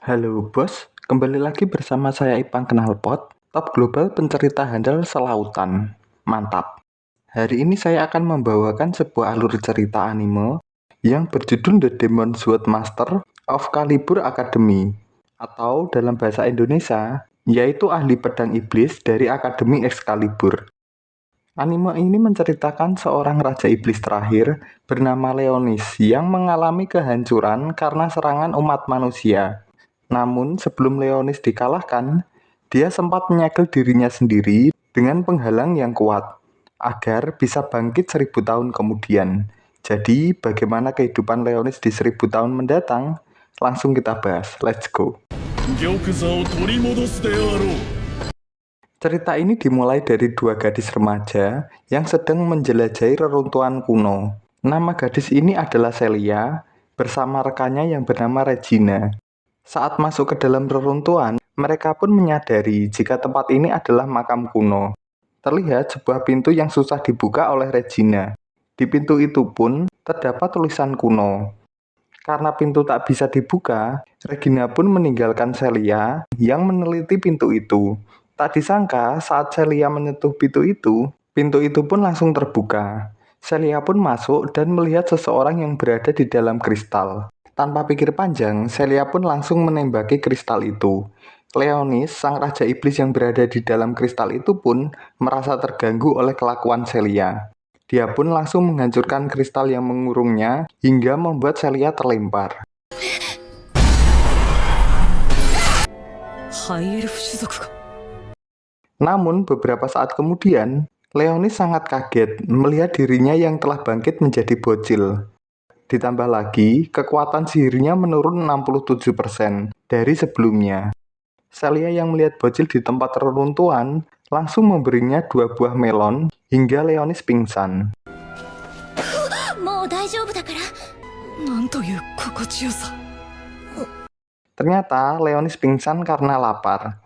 Halo bos, kembali lagi bersama saya Ipang Knalpot, top global pencerita handal selautan. Mantap. Hari ini saya akan membawakan sebuah alur cerita anime yang berjudul The Demon Sword Master of Calibur Academy, atau dalam bahasa Indonesia, yaitu ahli pedang iblis dari Akademi Excalibur. Anime ini menceritakan seorang raja iblis terakhir bernama Leonis yang mengalami kehancuran karena serangan umat manusia. Namun sebelum Leonis dikalahkan, dia sempat menyegel dirinya sendiri dengan penghalang yang kuat agar bisa bangkit 1000 tahun kemudian. Jadi bagaimana kehidupan Leonis di 1000 tahun mendatang? Langsung kita bahas, let's go. Cerita ini dimulai dari dua gadis remaja yang sedang menjelajahi reruntuhan kuno. Nama gadis ini adalah Celia bersama rekannya yang bernama Regina. Saat masuk ke dalam reruntuhan, mereka pun menyadari jika tempat ini adalah makam kuno. Terlihat sebuah pintu yang susah dibuka oleh Regina. Di pintu itu pun terdapat tulisan kuno. Karena pintu tak bisa dibuka, Regina pun meninggalkan Celia yang meneliti pintu itu. Tak disangka saat Celia menyentuh pintu itu pun langsung terbuka. Celia pun masuk dan melihat seseorang yang berada di dalam kristal. Tanpa pikir panjang, Celia pun langsung menembaki kristal itu. Leonis, sang raja iblis yang berada di dalam kristal itu pun merasa terganggu oleh kelakuan Celia. Dia pun langsung menghancurkan kristal yang mengurungnya hingga membuat Celia terlempar. Namun beberapa saat kemudian, Leonis sangat kaget melihat dirinya yang telah bangkit menjadi bocil. Ditambah lagi, kekuatan sihirnya menurun 67% dari sebelumnya. Celia yang melihat bocil di tempat reruntuhan langsung memberinya 2 buah melon hingga Leonis pingsan. Ternyata Leonis pingsan karena lapar.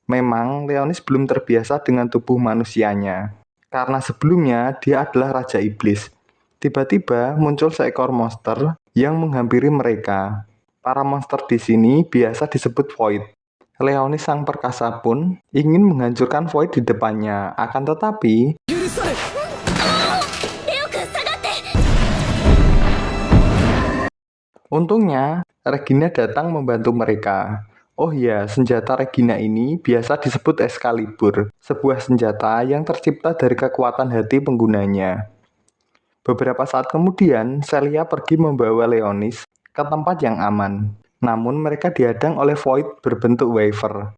Memang Leonis belum terbiasa dengan tubuh manusianya. Karena sebelumnya dia adalah raja iblis. Tiba-tiba muncul seekor monster yang menghampiri mereka. Para monster di sini biasa disebut Void. Leonis sang perkasa pun ingin menghancurkan Void di depannya. Akan tetapi, untungnya Regina datang membantu mereka. Oh ya, senjata Regina ini biasa disebut Excalibur, sebuah senjata yang tercipta dari kekuatan hati penggunanya. Beberapa saat kemudian, Celia pergi membawa Leonis ke tempat yang aman. Namun mereka dihadang oleh Void berbentuk wafer.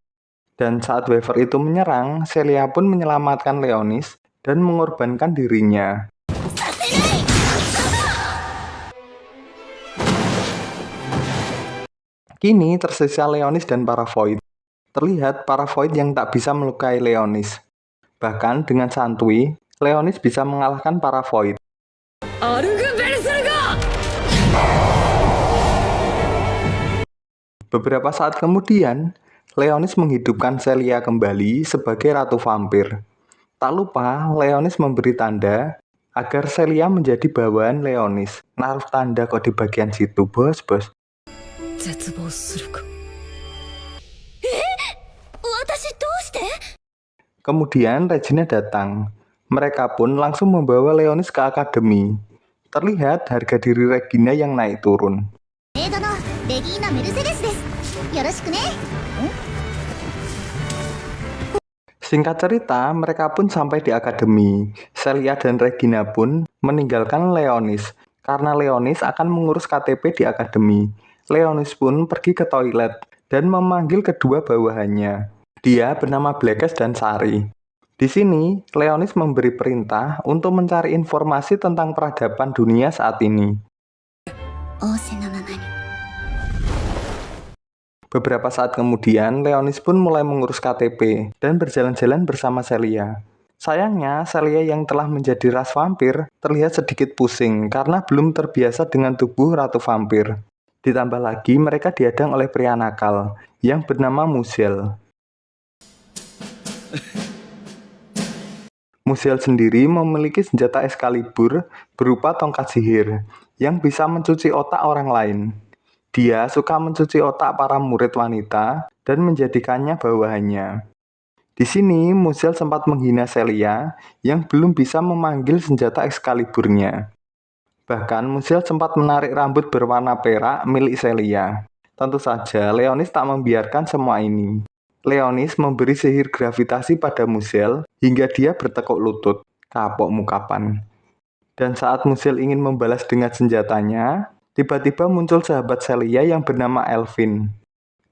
Dan saat wafer itu menyerang, Celia pun menyelamatkan Leonis dan mengorbankan dirinya. Kini tersisa Leonis dan para Void. Terlihat para Void yang tak bisa melukai Leonis. Bahkan dengan santuy, Leonis bisa mengalahkan para Void. Beberapa saat kemudian, Leonis menghidupkan Celia kembali sebagai ratu vampir. Tak lupa, Leonis memberi tanda agar Celia menjadi bawahan Leonis. Naruh tanda kok di bagian situ, bos. Kemudian Regina datang. Mereka pun langsung membawa Leonis ke akademi. Terlihat harga diri Regina yang naik turun. Singkat cerita, mereka pun sampai di akademi. Celia dan Regina pun meninggalkan Leonis karena Leonis akan mengurus KTP di akademi. Leonis pun pergi ke toilet dan memanggil kedua bawahannya. Dia bernama Blackes dan Sari. Di sini, Leonis memberi perintah untuk mencari informasi tentang peradaban dunia saat ini. Beberapa saat kemudian, Leonis pun mulai mengurus KTP dan berjalan-jalan bersama Celia. Sayangnya, Celia yang telah menjadi ras vampir terlihat sedikit pusing karena belum terbiasa dengan tubuh ratu vampir. Ditambah lagi, mereka dihadang oleh pria nakal yang bernama Musiel. Musiel sendiri memiliki senjata Excalibur berupa tongkat sihir yang bisa mencuci otak orang lain. Dia suka mencuci otak para murid wanita dan menjadikannya bawahannya. Di sini, Musiel sempat menghina Celia yang belum bisa memanggil senjata Excalibur-nya. Bahkan, Musiel sempat menarik rambut berwarna perak milik Celia. Tentu saja, Leonis tak membiarkan semua ini. Leonis memberi sihir gravitasi pada Musiel hingga dia bertekuk lutut. Kapokmu kapan? Dan saat Musiel ingin membalas dengan senjatanya, tiba-tiba muncul sahabat Celia yang bernama Elvin.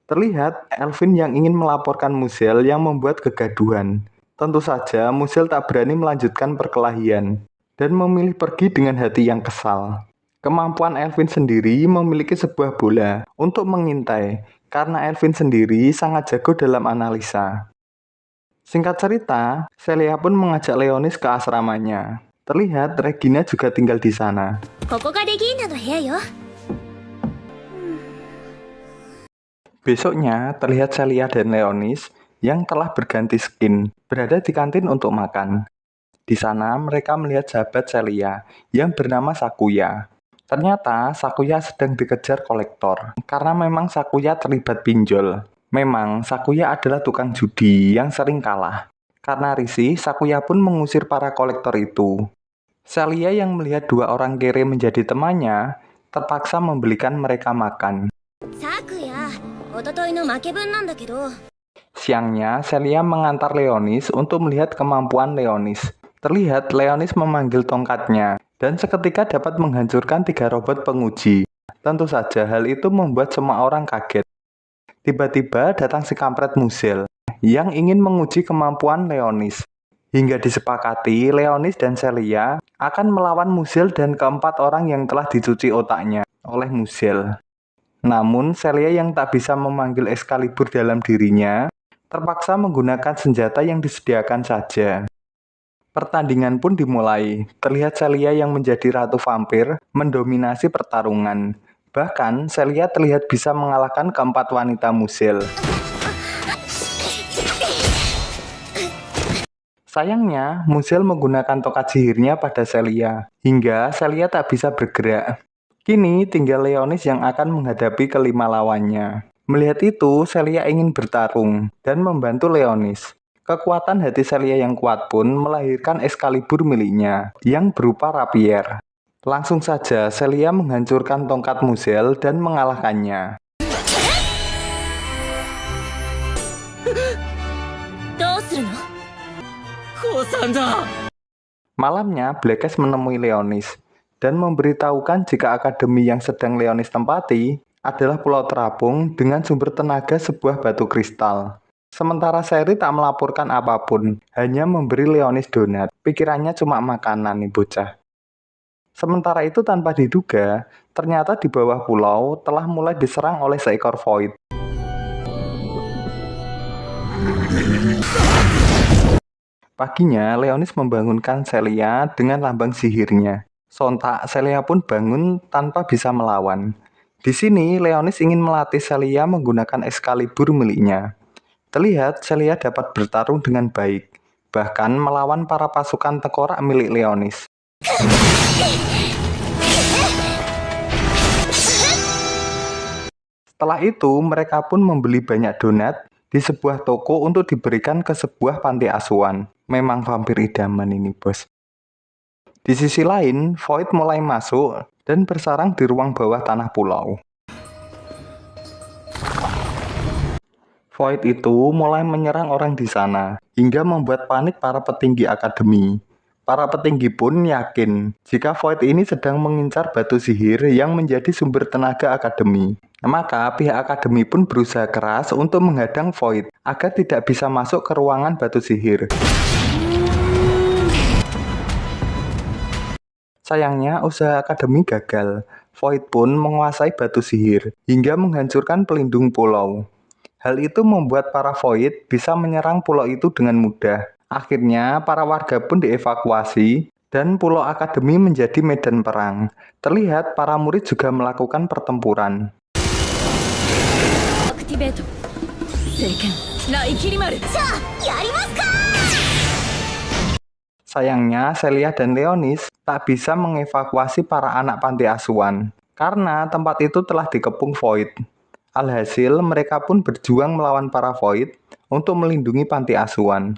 Terlihat Elvin yang ingin melaporkan Musiel yang membuat kegaduhan. Tentu saja Musiel tak berani melanjutkan perkelahian dan memilih pergi dengan hati yang kesal. Kemampuan Elvin sendiri memiliki sebuah bola untuk mengintai, karena Elvin sendiri sangat jago dalam analisa. Singkat cerita, Celia pun mengajak Leonis ke asramanya. Terlihat Regina juga tinggal di sana. Besoknya, terlihat Celia dan Leonis yang telah berganti skin berada di kantin untuk makan. Di sana, mereka melihat sahabat Celia yang bernama Sakuya. Ternyata, Sakuya sedang dikejar kolektor, karena memang Sakuya terlibat pinjol. Memang, Sakuya adalah tukang judi yang sering kalah. Karena risih, Sakuya pun mengusir para kolektor itu. Celia yang melihat dua orang kere menjadi temannya, terpaksa membelikan mereka makan. Siangnya, Celia mengantar Leonis untuk melihat kemampuan Leonis. Terlihat Leonis memanggil tongkatnya dan seketika dapat menghancurkan 3 robot penguji. Tentu saja hal itu membuat semua orang kaget. Tiba-tiba datang si kampret Musiel yang ingin menguji kemampuan Leonis. Hingga disepakati Leonis dan Celia akan melawan Musiel dan keempat orang yang telah dicuci otaknya oleh Musiel. Namun Celia yang tak bisa memanggil Excalibur dalam dirinya terpaksa menggunakan senjata yang disediakan saja. Pertandingan pun dimulai. Terlihat Celia yang menjadi ratu vampir mendominasi pertarungan. Bahkan Celia terlihat bisa mengalahkan keempat wanita Musiel. Sayangnya, Musiel menggunakan tongkat sihirnya pada Celia, hingga Celia tak bisa bergerak. Kini tinggal Leonis yang akan menghadapi kelima lawannya. Melihat itu, Celia ingin bertarung dan membantu Leonis. Kekuatan hati Celia yang kuat pun melahirkan Excalibur miliknya, yang berupa rapier. Langsung saja Celia menghancurkan tongkat Musiel dan mengalahkannya. Malamnya, Blackes menemui Leonis dan memberitahukan jika akademi yang sedang Leonis tempati adalah pulau terapung dengan sumber tenaga sebuah batu kristal. Sementara Sherry tak melaporkan apapun, hanya memberi Leonis donat. Pikirannya cuma makanan nih bocah. Sementara itu tanpa diduga, ternyata di bawah pulau telah mulai diserang oleh seekor Void. Paginya, Leonis membangunkan Celia dengan lambang sihirnya. Sontak, Celia pun bangun tanpa bisa melawan. Di sini, Leonis ingin melatih Celia menggunakan Excalibur miliknya. Terlihat Celia dapat bertarung dengan baik, bahkan melawan para pasukan tengkorak milik Leonis. Setelah itu, mereka pun membeli banyak donat di sebuah toko untuk diberikan ke sebuah panti asuhan. Memang vampir idaman ini, bos. Di sisi lain, Void mulai masuk dan bersarang di ruang bawah tanah pulau. Void itu mulai menyerang orang di sana, hingga membuat panik para petinggi akademi. Para petinggi pun yakin jika Void ini sedang mengincar batu sihir yang menjadi sumber tenaga akademi. Maka pihak akademi pun berusaha keras untuk menghadang Void agar tidak bisa masuk ke ruangan batu sihir. Sayangnya usaha akademi gagal. Void pun menguasai batu sihir hingga menghancurkan pelindung pulau. Hal itu membuat para Void bisa menyerang pulau itu dengan mudah. Akhirnya, para warga pun dievakuasi dan pulau akademi menjadi medan perang. Terlihat para murid juga melakukan pertempuran. Sayangnya, Celia dan Leonis tak bisa mengevakuasi para anak panti asuhan. karena tempat itu telah dikepung Void. Alhasil, mereka pun berjuang melawan para Void untuk melindungi panti asuhan.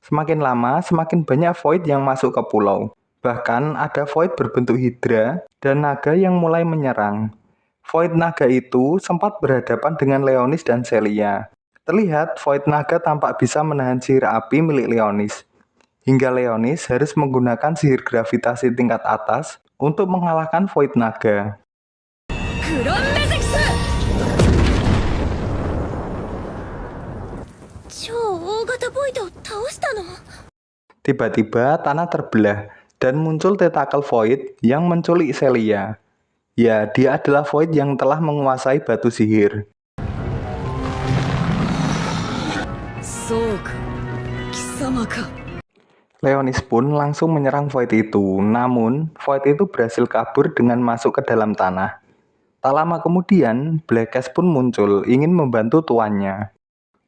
Semakin lama, semakin banyak Void yang masuk ke pulau. Bahkan ada Void berbentuk Hydra dan naga yang mulai menyerang. Void naga itu sempat berhadapan dengan Leonis dan Celia. Terlihat Void naga tampak bisa menahan sihir api milik Leonis. Hingga Leonis harus menggunakan sihir gravitasi tingkat atas untuk mengalahkan Void naga. Tiba-tiba tanah terbelah dan muncul tentakel Void yang menculik Celia. Ya, dia adalah Void yang telah menguasai batu sihir. Leonis pun langsung menyerang Void itu, namun Void itu berhasil kabur dengan masuk ke dalam tanah. Tak lama kemudian, Blackcast pun muncul, ingin membantu tuannya.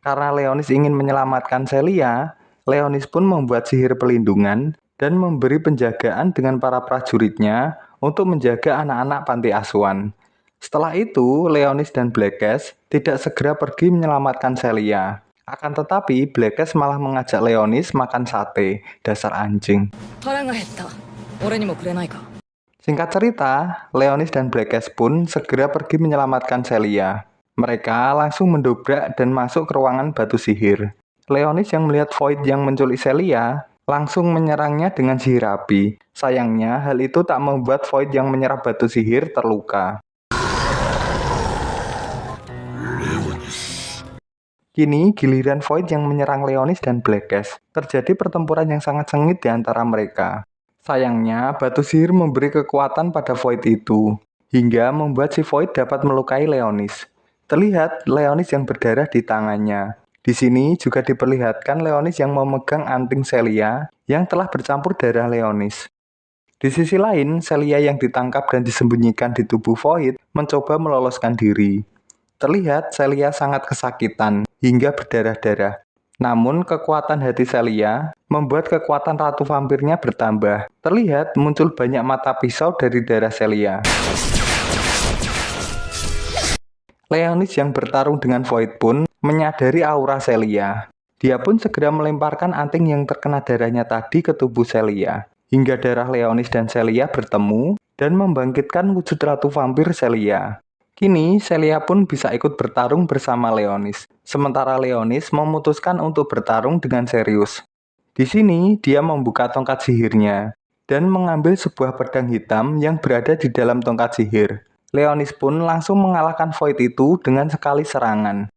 Karena Leonis ingin menyelamatkan Celia, Leonis pun membuat sihir pelindungan dan memberi penjagaan dengan para prajuritnya untuk menjaga anak-anak panti asuhan. Setelah itu, Leonis dan Blackcast tidak segera pergi menyelamatkan Celia. Akan tetapi, Blackcast malah mengajak Leonis makan sate, dasar anjing. Singkat cerita, Leonis dan Blackcast pun segera pergi menyelamatkan Celia. Mereka langsung mendobrak dan masuk ke ruangan batu sihir. Leonis yang melihat Void yang menculik Celia, langsung menyerangnya dengan sihir api. Sayangnya, hal itu tak membuat Void yang menyerang batu sihir terluka. Kini, giliran Void yang menyerang Leonis dan Blackcast. Terjadi pertempuran yang sangat sengit di antara mereka. Sayangnya, batu sihir memberi kekuatan pada Void itu, hingga membuat si Void dapat melukai Leonis. Terlihat Leonis yang berdarah di tangannya. Di sini juga diperlihatkan Leonis yang memegang anting Celia yang telah bercampur darah Leonis. Di sisi lain, Celia yang ditangkap dan disembunyikan di tubuh Void mencoba meloloskan diri. Terlihat Celia sangat kesakitan hingga berdarah-darah. Namun kekuatan hati Celia membuat kekuatan ratu vampirnya bertambah. Terlihat muncul banyak mata pisau dari darah Celia. Leonis yang bertarung dengan Void pun menyadari aura Celia. Dia pun segera melemparkan anting yang terkena darahnya tadi ke tubuh Celia. Hingga darah Leonis dan Celia bertemu dan membangkitkan wujud ratu vampir Celia. Kini, Celia pun bisa ikut bertarung bersama Leonis. Sementara Leonis memutuskan untuk bertarung dengan serius. Di sini, dia membuka tongkat sihirnya dan mengambil sebuah pedang hitam yang berada di dalam tongkat sihir. Leonis pun langsung mengalahkan Void itu dengan sekali serangan.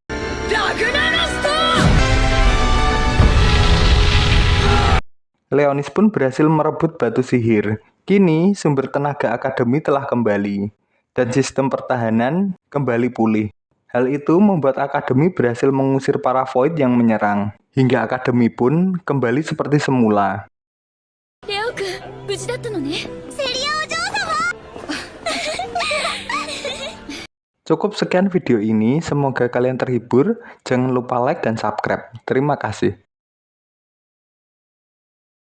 Leonis pun berhasil merebut batu sihir. Kini, sumber tenaga akademi telah kembali, dan sistem pertahanan kembali pulih. Hal itu membuat akademi berhasil mengusir para Void yang menyerang, hingga akademi pun kembali seperti semula. Cukup sekian video ini, semoga kalian terhibur. Jangan lupa like dan subscribe. Terima kasih.